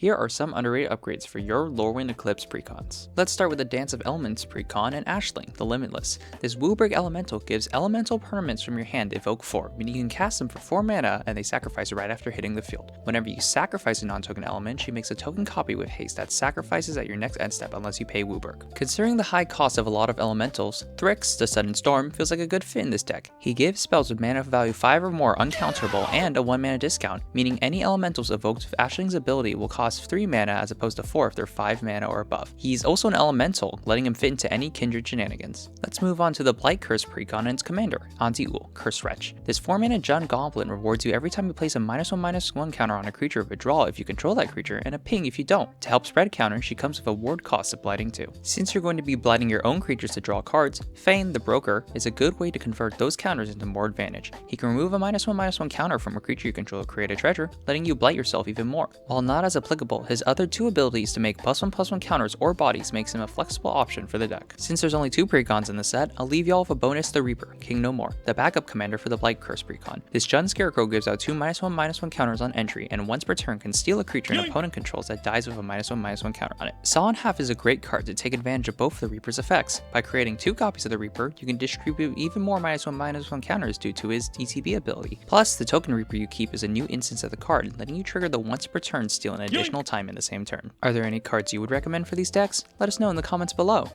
Here are some underrated upgrades for your Lorwyn Eclipsed precons. Let's start with the Dance of Elements precon and Ashling, the Limitless. This Wooburg elemental gives elemental permanents from your hand evoke 4, meaning you can cast them for 4 mana and they sacrifice right after hitting the field. Whenever you sacrifice a non-token element, she makes a token copy with haste that sacrifices at your next end step unless you pay Wooburg. Considering the high cost of a lot of elementals, Thrix, the Sudden Storm, feels like a good fit in this deck. He gives spells with mana value 5 or more uncounterable and a 1 mana discount, meaning any elementals evoked with Ashling's ability will cost 3 mana as opposed to 4 if they're 5 mana or above. He's also an elemental, letting him fit into any kindred shenanigans. Let's move on to the Blight Curse precon and its commander, Anti-Ul, Curse Wretch. This 4 mana Jund Goblin rewards you every time you place a -1/-1 counter on a creature with draw if you control that creature, and a ping if you don't. To help spread counter, she comes with a ward cost of blighting too. Since you're going to be blighting your own creatures to draw cards, Fane, the Broker, is a good way to convert those counters into more advantage. He can remove a -1/-1 counter from a creature you control to create a treasure, letting you blight yourself even more. While not as applicable, his other 2 abilities to make +1/+1 counters or bodies makes him a flexible option for the deck. Since there's only 2 precons in the set, I'll leave y'all with a bonus the Reaper, King No More, the backup commander for the Blight Curse precon. This Jund Scarecrow gives out 2 -1/-1 counters on entry, and once per turn can steal a creature an opponent controls that dies with a -1/-1 counter on it. Saw in Half is a great card to take advantage of both the Reaper's effects. By creating 2 copies of the Reaper, you can distribute even more -1/-1 counters due to his ETB ability. Plus, the token Reaper you keep is a new instance of the card, letting you trigger the once per turn steal an additional time in the same turn. Are there any cards you would recommend for these decks? Let us know in the comments below.